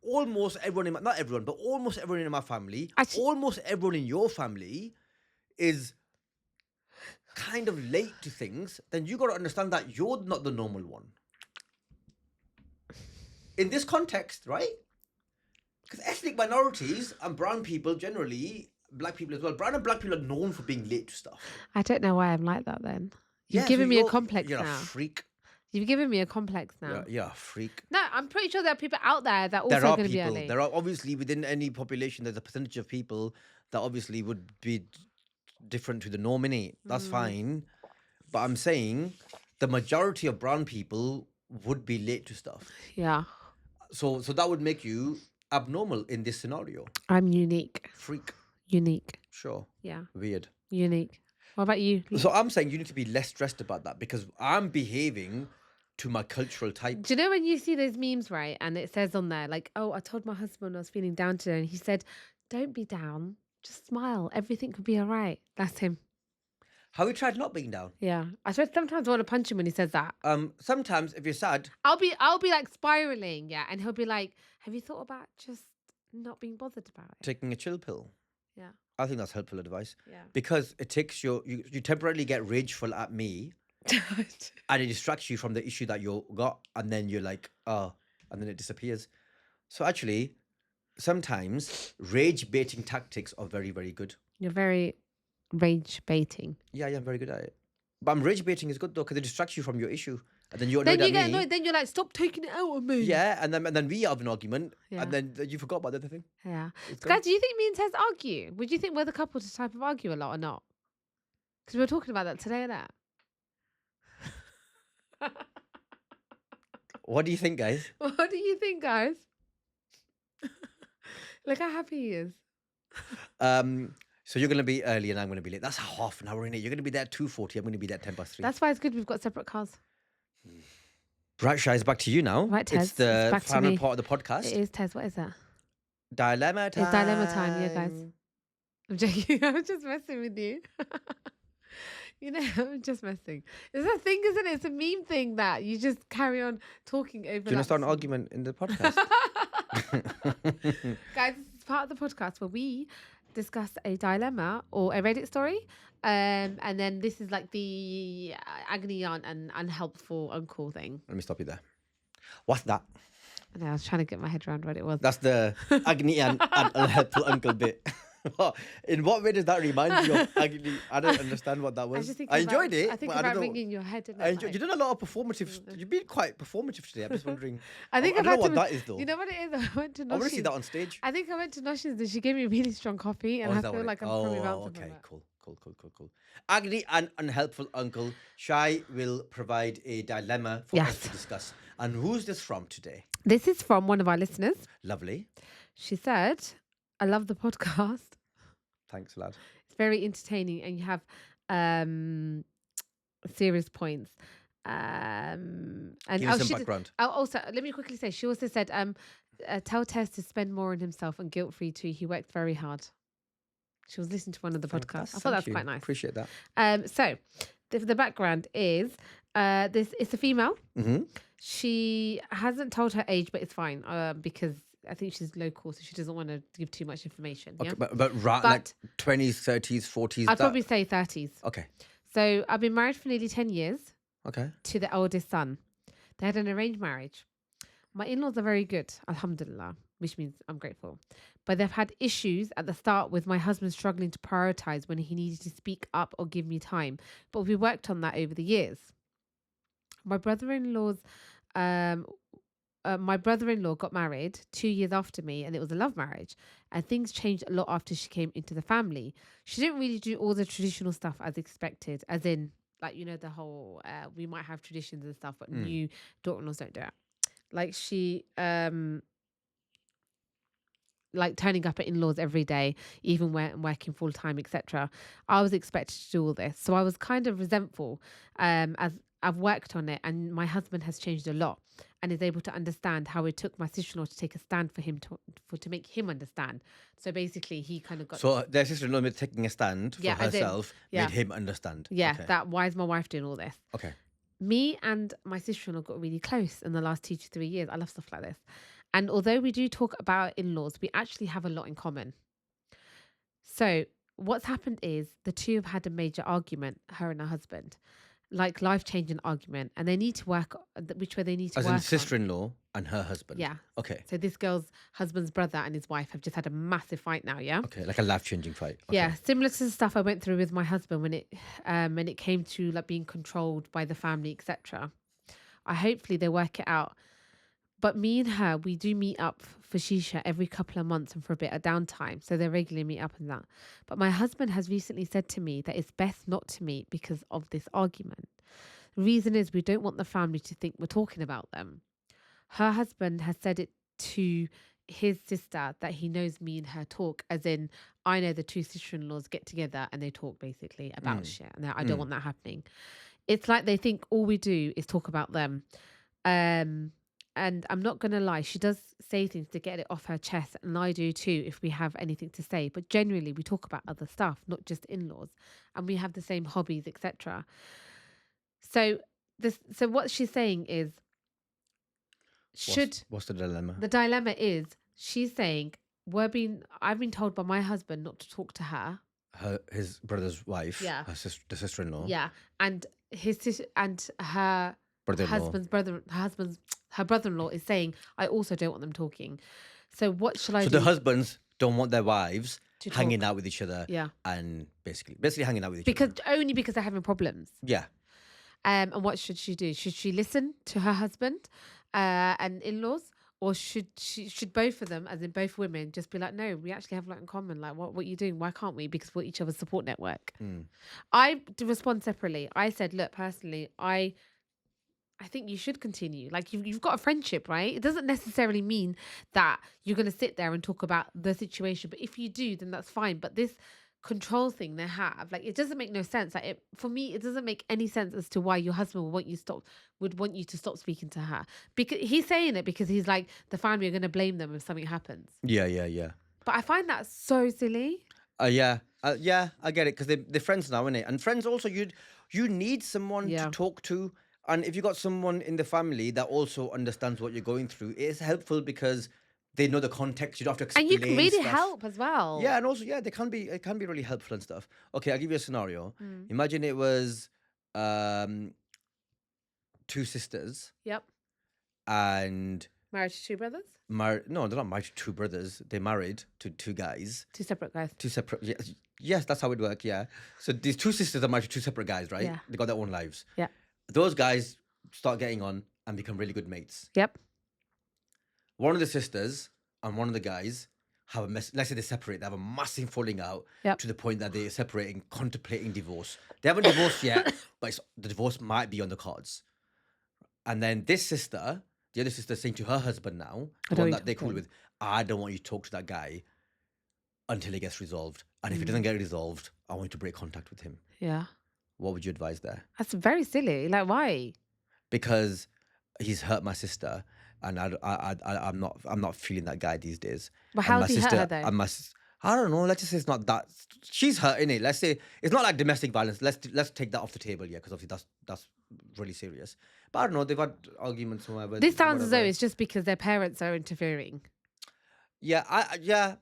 almost everyone not everyone, but almost everyone in my family, almost everyone in your family is kind of late to things, then you got to understand that you're not the normal one. In this context, right? Because ethnic minorities and brown people generally, black people as well, brown and black people are known for being late to stuff. I don't know why I'm like that then. You've Yeah, given so me a you're- complex You're now. a freak. You've given me a complex now. You're a freak. No, I'm pretty sure there are people out there that are There also are going to be people. early. There are obviously within any population, there's a percentage of people that obviously would be different to the norm, innit? That's fine. But I'm saying the majority of brown people would be late to stuff. Yeah. So that would make you abnormal in this scenario. I'm unique. Freak. Unique. Sure. Yeah. Weird. Unique. What about you? So I'm saying you need to be less stressed about that because I'm behaving to my cultural type. Do you know when you see those memes, right? And it says on there, like, oh, I told my husband I was feeling down today. And he said, don't be down. Just smile. Everything could be all right. That's him. Have you tried not being down? Yeah. I swear sometimes I want to punch him when he says that. Sometimes if you're sad, I'll be like spiraling, yeah. And he'll be like, have you thought about just not being bothered about it? taking a chill pill. Yeah. I think that's helpful advice. Yeah. Because it takes you temporarily get rageful at me and it distracts you from the issue that you got and then you're like, oh, and then it disappears. So actually, sometimes rage baiting tactics are very, very good. You're very rage baiting. Yeah, I'm very good at it. But rage baiting is good though because it distracts you from your issue. And then you're Then annoyed you at get me. annoyed. Then you're like, stop taking it out on me. Yeah, and then we have an argument Yeah. and then you forgot about the other thing. Yeah. It's Guys, good. do you think me and Tez argue? Would you think we're the couple to type of argue a lot or not? Because we were talking about that today, that. What do you think, guys? What do you think, guys? Look how happy he is. So you're going to be early and I'm going to be late. That's half an hour in it. You're going to be there at 2:40. I'm going to be there at 3:10. That's why it's good we've got separate cars. Right, Shai, it's back to you now. Right, Tez, It's the it's back to final me. part of the podcast. It is, Tez. What is that? Dilemma time. It's dilemma time, yeah, guys. I'm joking. I'm just messing with you. You know, I'm just messing. It's a thing, isn't it? It's a meme thing that you just carry on talking over. Do you want to start an argument in the podcast? Guys, this is part of the podcast where we discuss a dilemma or a Reddit story. And then this is like the agony aunt and unhelpful uncle thing. Let me stop you there. What's that? I know, I was trying to get my head around what it was. That's the agony and unhelpful uncle bit. In what way does that remind you of agony? I don't understand what that was. I enjoyed it. I think but about I don't know. ringing your head. I enjoyed, you done a lot of performative. You've been quite performative today. I'm just wondering. I think I I've don't know had what to- that is though. You know what it is? I went to I want to see Nosh's. that on stage. I think I went to Nosh's and she gave me really strong coffee, and Oh, I is that feel what like it- I'm probably Oh, bouncing from okay, that. cool. Agony and unhelpful uncle. Shy will provide a dilemma for us Yes. to discuss. And who's this from today? This is from one of our listeners. Lovely. She said, "I love the podcast. Thanks, lad. It's very entertaining, and you have serious points." And Give me some she did- background. also, let me quickly say, she also said, "Tell Tez to spend more on himself and guilt free too. He worked very hard." She was listening to one of the podcasts. I thought that's quite nice. Appreciate that. So the background is it's a female. Mm-hmm. She hasn't told her age, but it's fine because I think she's local, so she doesn't want to give too much information. Okay, Yeah? but like 20s, 30s, 40s. I'd probably say 30s. Okay. So I've been married for nearly 10 years Okay. to the oldest son. They had an arranged marriage. My in-laws are very good, alhamdulillah, which means I'm grateful. But they've had issues at the start with my husband struggling to prioritize when he needed to speak up or give me time. But we worked on that over the years. My brother-in-law got married 2 years after me, and it was a love marriage. And things changed a lot after she came into the family. She didn't really do all the traditional stuff as expected, as in, like, you know, the whole we might have traditions and stuff, but new daughter-in-laws don't do it. Like she like turning up at in-laws every day, even when working full-time, etc. I was expected to do all this, so I was kind of resentful as I've worked on it, and my husband has changed a lot and is able to understand how it took my sister-in-law to take a stand for him to make him understand. So basically he kind of got So their sister-in-law taking a stand for Yeah, as in- herself yeah. made him understand. yeah, Okay. that why is my wife doing all this? Okay. Me and my sister-in-law got really close in the last 2 to 3 years. I love stuff like this. And although we do talk about in-laws, we actually have a lot in common. So what's happened is the two have had a major argument, her and her husband, like life-changing argument, and they need to work, which way they need to As work in on. sister-in-law and her husband. Yeah. Okay. So this girl's husband's brother and his wife have just had a massive fight now, yeah? Okay. Like a life-changing fight. Okay. Yeah, similar to the stuff I went through with my husband when it came to like being controlled by the family, etc. Hopefully they work it out. But me and her, we do meet up for shisha every couple of months and for a bit of downtime. So they regularly meet up and that. But my husband has recently said to me that it's best not to meet because of this argument. The reason is we don't want the family to think we're talking about them. Her husband has said it to his sister that he knows me and her talk, as in I know the two sister-in-laws get together and they talk basically about shit, and I don't want that happening. It's like they think all we do is talk about them. And I'm not gonna lie, she does say things to get it off her chest, and I do too if we have anything to say, but generally we talk about other stuff, not just in-laws, and we have the same hobbies, etc. So what she's saying is, What's the dilemma? the dilemma is she's saying I've been told by my husband not to talk to her. His brother's wife. Yeah. The sister-in-law. Yeah, and his sister and her Brother-in-law. her brother-in-law is saying I also don't want them talking. So what shall I So do? the husbands don't want their wives To hanging talk. out with each other. Yeah. And basically hanging out with each because other. only because they're having problems. Yeah. And what should she do? Should she listen to her husband and in-laws, or should both of them, as in both women, just be like, no, we actually have a lot in common. Like, what are you doing? Why can't we? Because we're each other's support network. I respond separately. I said, look, personally, I think you should continue. Like, you've got a friendship, right? It doesn't necessarily mean that you're going to sit there and talk about the situation. But if you do, then that's fine. But this control thing they have, like, it doesn't make no sense. Like, for me, it doesn't make any sense as to why your husband would want you to stop speaking to her. Because he's saying it because he's like, the family are going to blame them if something happens. Yeah. But I find that so silly. Yeah. Yeah, I get it because they're friends now, innit? And friends also, you need someone to Yeah. talk to, and if you got someone in the family that also understands what you're going through, it's helpful because they know the context. You don't have to And you can explain really stuff. help as well. Yeah, and also, yeah, it can be really helpful and stuff. Okay, I'll give you a scenario. Mm. Imagine it was um two sisters Yep. and Married to two brothers? married. No, they're not married to two brothers. They're married to two guys. Two separate guys. Two separate. Yes, that's how it works. Yeah. So these two sisters are married to two separate guys, right? Yeah. They got their own lives. Yeah. Those guys start getting on and become really good mates. Yep. One of the sisters and one of the guys have a mess. Let's say they separate. They have a massive falling out Yep. to the point that they're separating, contemplating divorce. They haven't divorced yet, but the divorce might be on the cards. And then this sister, the other sister, saying to her husband now, I the don't one want that you they're to cool talk to with, I don't want you to talk to that guy until it gets resolved. And if it Mm. doesn't get resolved, I want you to break contact with him. Yeah. What would you advise there? That's very silly. Like, why? Because he's hurt my sister, and I'm not feeling that guy these days. But And my how's he hurt sister, her though? and I don't know. Let's just say it's not that she's hurt in it. Let's say it's not like domestic violence. Let's take that off the table, yeah, because obviously that's really serious. But I don't know. They've had arguments or whatever. This sounds as though whatever. it's just because their parents are interfering. Yeah,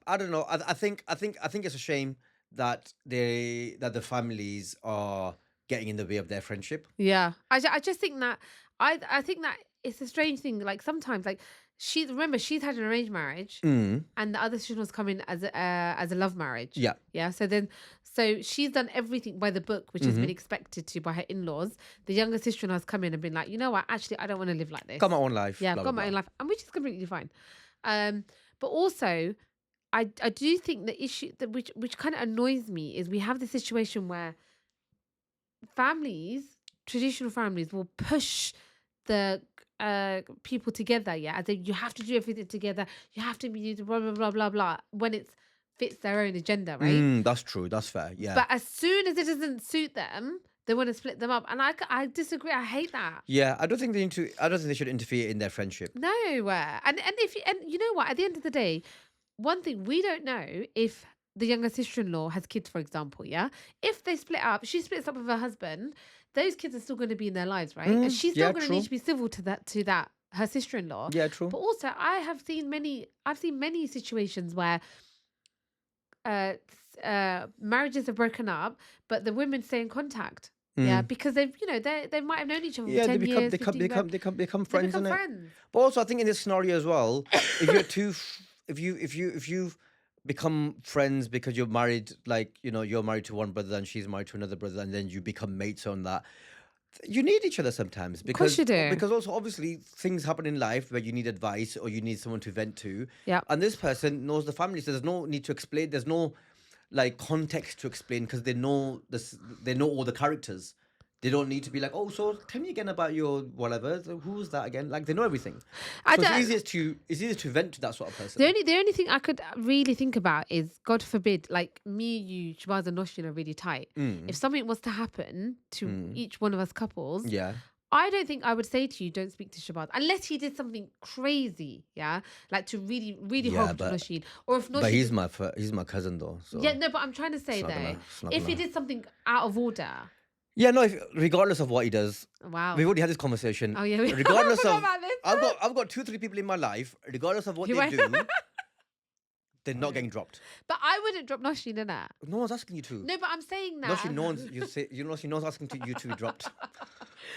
I don't know. I think it's a shame that the families are getting in the way of their friendship. Yeah. I just think that I think that it's a strange thing. Like sometimes, like she's had an arranged marriage, Mm. and the other sister was coming as a love marriage. Yeah. Yeah. So she's done everything by the book, which has been expected to by her in-laws. The younger sister-in-law has come in and been like, you know what? Actually, I don't want to live like this. Got my own life. Yeah, blah, I've got blah, my own blah. life, and which is completely fine. But also, I do think the issue that which kind of annoys me is we have the situation where traditional families, will push the people together. Yeah, as in you have to do everything together. You have to be blah blah blah blah blah when it fits their own agenda, right? That's true. That's fair. Yeah. But as soon as it doesn't suit them, they want to split them up, and I disagree. I hate that. Yeah, I don't think they should interfere in their friendship. No, and you know what? At the end of the day, one thing we don't know if the younger sister-in-law has kids, for example. Yeah, if they split up, she splits up with her husband. Those kids are still going to be in their lives, right? And she's still yeah, going to true. need to be civil to that her sister-in-law. Yeah, true. But also, I've seen many situations where marriages have broken up, but the women stay in contact. Yeah, because they might have known each other for Yeah, 10 years, they 15 years. become They friends, become innit? friends. But also, I think in this scenario as well, if you're if you become friends because you're married, like you're married to one brother and she's married to another brother, and then you become mates on that. You need each other sometimes course because you do. because also obviously things happen in life where you need advice or you need someone to vent to. Yeah. And this person knows the family, so there's no need to explain. There's no like context to explain because they know this. They know all the characters. They don't need to be like, oh, so tell me again about your whatever. So who's that again? Like they know everything. I So don't- it's easier to vent to that sort of person. The only thing I could really think about is, God forbid, like me, you, Shabazz and Noshin are really tight. If something was to happen to each one of us couples, Yeah. I don't think I would say to you, don't speak to Shabazz unless he did something crazy, yeah, like to really, really Yeah, horrible to but- Noshin, or if Noshin. But he's my cousin though. So Yeah, no, but I'm trying to say It's not though, gonna- it's not if he gonna- did something out of order, yeah, no. Regardless of what he does, wow. we've already had this conversation. Oh yeah, Regardless I forgot of, about this. I've got 2-3 people in my life. Regardless of what You they went- do, they're not getting dropped. But I wouldn't drop Noshin in that. No one's asking you to. No, but I'm saying that. No, no one's asking you to be dropped.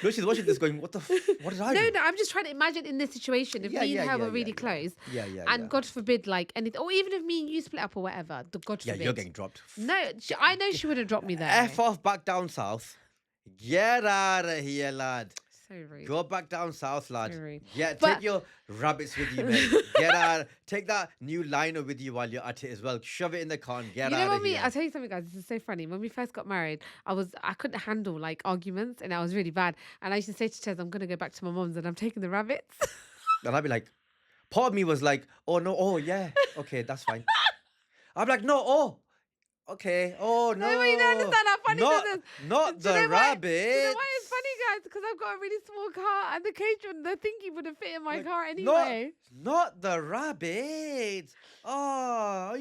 No, she's watching this going, what did I do? No, I'm just trying to imagine in this situation if Yeah, me and yeah, her yeah, were really yeah. close, Yeah, yeah, and yeah. God forbid, like anything, or even if me and you split up or whatever, God Yeah, forbid. you're getting dropped. No, I know she wouldn't drop me there. F off back down south. Get out of here, lad. So rude. Go back down south, lad. So rude. Yeah, But- take your rabbits with you, mate. Get out. Take that new liner with you while you're at it as well. Shove it in the con. Get You out know of what here. I'll tell you something, guys. This is so funny. When we first got married, I couldn't handle like arguments, and I was really bad. And I used to say to Tez, I'm gonna go back to my mum's, and I'm taking the rabbits. And I'd be like, part of me was like, oh no, oh yeah, okay, that's fine. I'd be like, no, oh, okay, oh no. No, but you don't understand how funny not, this is. Not Do you the know why- rabbit. Do you know why it's funny, guys? Because I've got a really small car, and the cage, the thingy wouldn't fit in my Like, car anyway. Not the rabbit. Oh,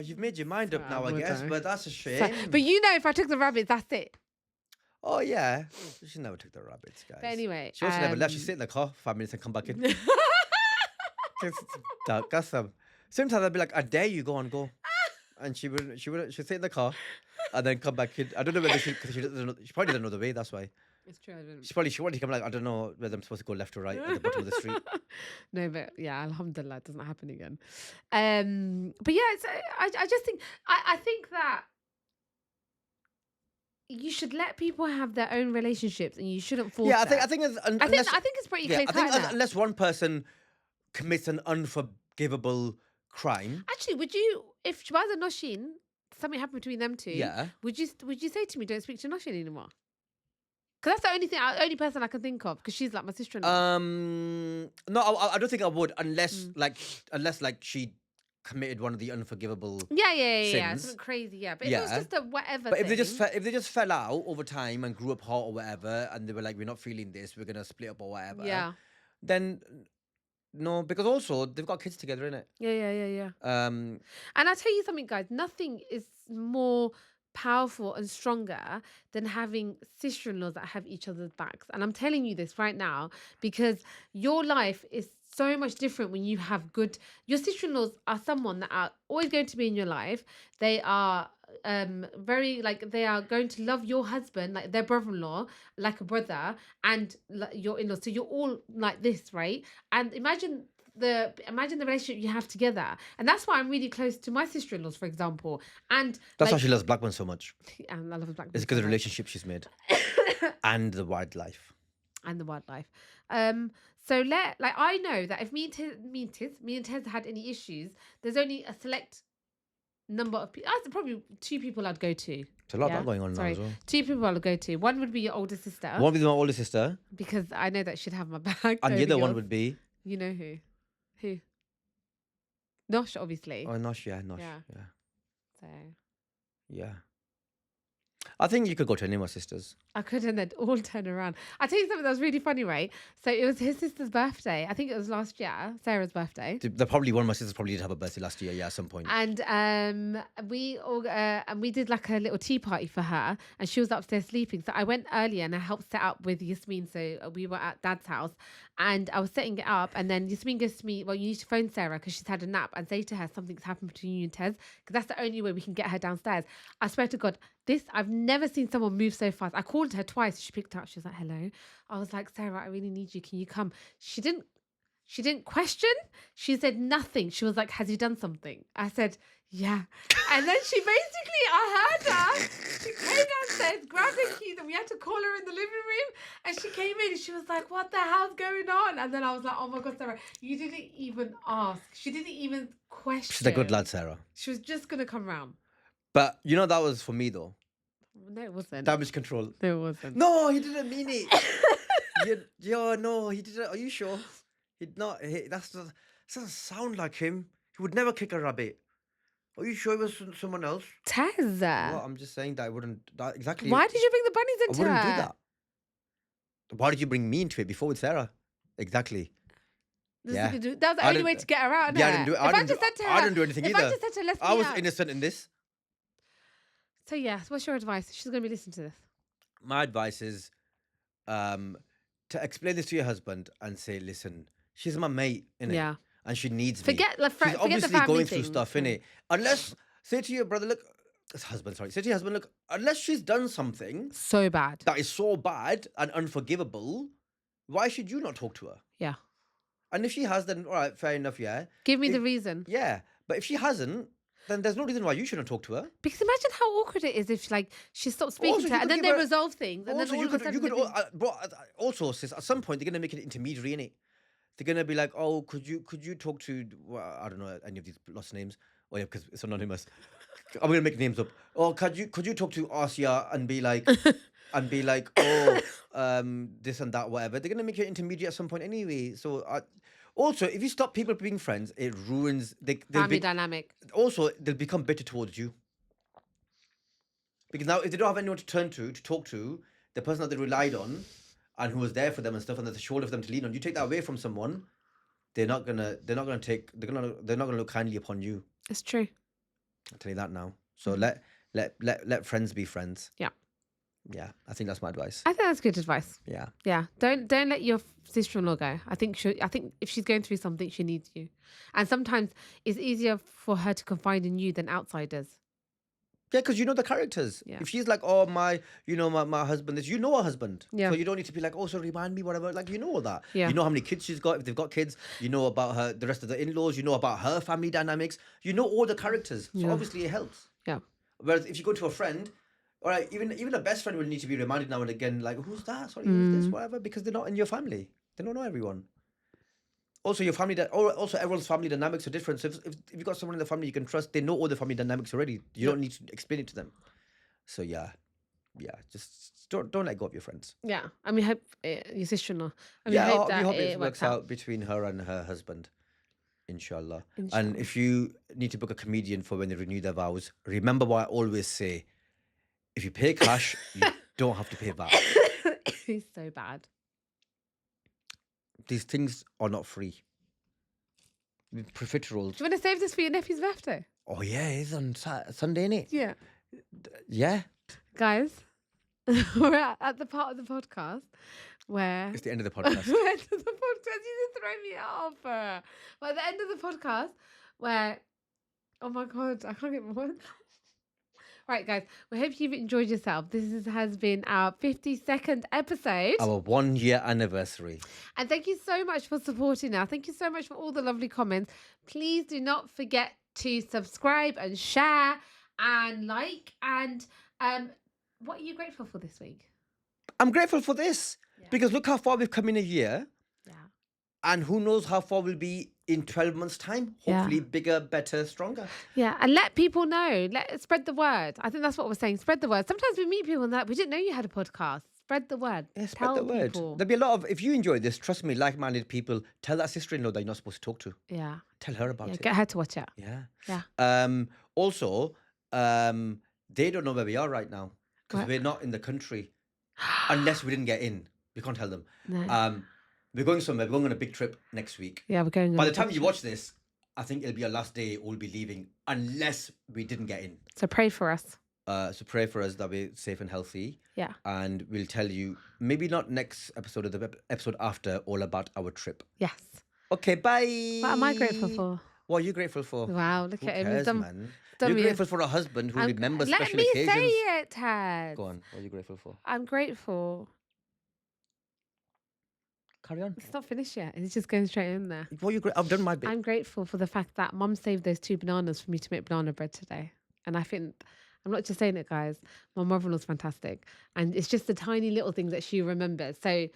you've made your mind up now, I would guess, I? but that's a So- shame. but you know, if I took the rabbits, that's it. Oh, yeah. She never took the rabbits, guys. But anyway, She also never left. She sit in the car for 5 minutes and come back in. That's sometimes I'd be like, I dare you, go on, go. And she'd sit in the car and then come back in. I don't know whether because she doesn't know, she probably doesn't know the way, that's why. It's true. She wanted to come like, I don't know whether I'm supposed to go left or right at the bottom of the street. No, but yeah, alhamdulillah, it doesn't happen again. But yeah, it's, I just think I think that you should let people have their own relationships, and you shouldn't force. Yeah, I that. think it's, I think it's pretty clear I think cut now. unless one person commits an unforgivable crime, Actually, would you, if Shabazz and Noshin, something happened between them two, yeah, would you say to me, don't speak to Noshin anymore? Because that's the only person I can think of, because she's like my sister-in-law. no, I don't think I would unless like she committed one of the unforgivable. Yeah. sins. Something crazy, yeah. But if it was Yeah. just a whatever But thing, if they just fell out over time and grew apart or whatever, and they were like, we're not feeling this, we're gonna split up or whatever. yeah. Then no, because also they've got kids together, innit? Yeah. Um, And I tell you something, guys, nothing is more powerful and stronger than having sister-in-laws that have each other's backs. And I'm telling you this right now because your life is so much different when you have good. Your sister-in-laws are someone that are always going to be in your life. They are very like they are going to love your husband like their brother-in-law, like a brother, and your in-laws. So you're all like this, right? And imagine the relationship you have together, and that's why I'm really close to my sister-in-laws, for example. And that's why like, she loves Blackburn so much. and I love black. It's because of the relationship she's made and the wildlife. And the wildlife. So I know that if me and Tez had any issues, there's only a select number of people. Probably 2 people I'd go to. There's a lot of that going on now as well. 2 people I'll go to. One would be your older sister. One would be my older sister, Because I know that she'd have my back. and the over other one yours. would be You know who? Who? Nosh, obviously. Nosh. Yeah. So Yeah. I think you could go to any of my sisters. I couldn't then all turn around. I'll tell you something that was really funny, right? So it was his sister's birthday. I think it was last year, Sarah's birthday. One of my sisters probably did have a birthday last year, yeah, at some point. And we did like a little tea party for her, and she was upstairs sleeping. So I went earlier and I helped set up with Yasmin. So we were at Dad's house, and I was setting it up. And then Yasmin goes to me, "Well, you need to phone Sarah because she's had a nap, and say to her something's happened between you and Tez, because that's the only way we can get her downstairs." I swear to God, I've never seen someone move so fast. I called her twice. She picked up. She was like, "Hello." I was like, "Sarah, I really need you. Can you come?" She didn't question. She said nothing. She was like, "Has he done something?" I said, "Yeah." And then I heard her. She came downstairs, grabbed her keys, and we had to call her in the living room. And she came in and she was like, "What the hell's going on?" And then I was like, "Oh my God, Sarah, you didn't even ask. She didn't even question." She's a good lad, Sarah. She was just going to come round. But you know that was for me though. No, it wasn't. Damage control. No, it wasn't. No, he didn't mean it. No, he didn't. Are you sure? He'd not. That doesn't sound like him. He would never kick a rabbit. Are you sure it was someone else? Tez. Well, I'm just saying that I wouldn't. That exactly. Why did you bring the bunnies I into wouldn't her? do that. Why did you bring me into it before with Sarah? Exactly. That was the I only didn't- way to get her out. Yeah, I didn't do it. I just said to her, I didn't do anything if either. I just said to her, "Let's I meet was up." innocent in this. So yes, what's your advice? She's going to be listening to this. My advice is to explain this to your husband and say, listen, she's my mate, innit? Yeah. And she needs me. Forget the She's obviously family going thing. through stuff, innit? Unless, say to your brother, look, say to your husband, look, unless she's done something So bad. that is so bad and unforgivable, why should you not talk to her? Yeah. And if she has, then all right, fair enough, yeah. Give me the If- reason. Yeah. But if she hasn't, then there's no reason why you shouldn't talk to her. Because imagine how awkward it is if she stops speaking Also, to her you and could then give they her- resolve things and then Also, all you of a could, sudden you could, they've been- also, sis, at some point they're gonna make it intermediary, innit? They're gonna be like, oh, could you talk to, well, I don't know any of these lost names. Oh yeah, because it's anonymous. I'm gonna make names up. Oh, could you talk to Asia and be like, oh, this and that, whatever. They're gonna make it intermediate at some point anyway. So also, if you stop people being friends, it ruins family dynamic. Also, they'll become bitter towards you. Because now, if they don't have anyone to turn to talk to, the person that they relied on, and who was there for them and stuff, and there's a shoulder for them to lean on, you take that away from someone, they're not gonna look kindly upon you. It's true. I'll tell you that now. So Mhm. let friends be friends. Yeah. Yeah, I think that's my advice. I think that's good advice. Yeah. Yeah, don't let your sister-in-law go. I think if she's going through something, she needs you. And sometimes it's easier for her to confide in you than outsiders. Yeah, because you know the characters. Yeah. If she's like, oh, my husband is, you know her husband. Yeah. So you don't need to be like, oh, so remind me, whatever. Like, you know all that. Yeah. You know how many kids she's got. If they've got kids, you know about her, the rest of the in-laws. You know about her family dynamics. You know all the characters. So Yeah. obviously it helps. Yeah. Whereas if you go to a friend, all right, even a best friend will need to be reminded now and again, like, who's that? Sorry, who's this? Whatever, because they're not in your family. They don't know everyone. Also, your family also everyone's family dynamics are different. So if you've got someone in the family you can trust, they know all the family dynamics already. You don't need to explain it to them. So yeah, just don't let go of your friends. Yeah. I mean, hope your sister-in-law. I mean, Yeah, hope we that hope it it works out between her and her husband, inshallah. And Inshallah. if you need to book a comedian for when they renew their vows, remember what I always say: if you pay cash, you don't have to pay VAT. He's so bad. These things are not free. Profiteroles. Do you want to save this for your nephew's birthday? Oh yeah, it's on Sunday, innit? Yeah. Yeah. Guys, we're at the part of the podcast where It's the end of the podcast. We're at the podcast. You just throw me off. We're at the end of the podcast where, oh my God, I can't get my words. Right, guys, we hope you've enjoyed yourself. Has been our 52nd episode. Our 1 year anniversary. And thank you so much for supporting us. Thank you so much for all the lovely comments. Please do not forget to subscribe and share and like. And what are you grateful for this week? I'm grateful for this Yeah. because look how far we've come in a year. Yeah. And who knows how far we'll be in 12 months' time. Yeah. Hopefully bigger, better, stronger. Yeah, and let people know. Spread the word. I think that's what we're saying. Spread the word. Sometimes we meet people and we didn't know you had a podcast. Spread the word. Yeah, spread Tell the word. people. There'll be a lot of, if you enjoy this, trust me, like-minded people, tell that sister-in-law that you're not supposed to talk to. Yeah. Tell her about it. Get her to watch it. Yeah. Yeah. Also, they don't know where we are right now because What? we're not in the country unless we didn't get in. We can't tell them. No. We're going somewhere. We're going on a big trip next week. Yeah, we're going. By the time you watch this, I think it'll be our last day. We'll be leaving unless we didn't get in. So pray for us. So pray for us that we're safe and healthy. Yeah. And we'll tell you, maybe not next episode or the episode after, all about our trip. Yes. Okay, bye. What am I grateful for? What are you grateful for? Wow, look Who at him. cares, He's man? done You're me a- grateful for a husband who remembers Let special me occasions. say it, Tez. Go on. What are you grateful for? I'm grateful. Carry on. It's not finished yet. It's just going straight in there. What are you I've done my bit. I'm grateful for the fact that Mum saved those 2 bananas for me to make banana bread today. And I think, I'm not just saying it, guys. My mother-in-law's fantastic. And it's just the tiny little things that she remembers. So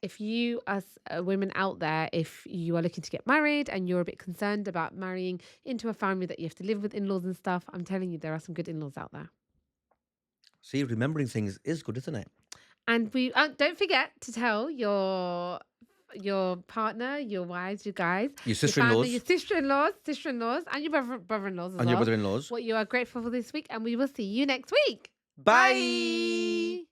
if you, as women out there, if you are looking to get married and you're a bit concerned about marrying into a family that you have to live with in-laws and stuff, I'm telling you, there are some good in-laws out there. See, remembering things is good, isn't it? And we don't forget to tell your partner, your wives, you guys, Your sister-in-laws. your sister-in-laws, and your brother-in-laws as And well. your brother-in-laws. What you are grateful for this week, and we will see you next week. Bye.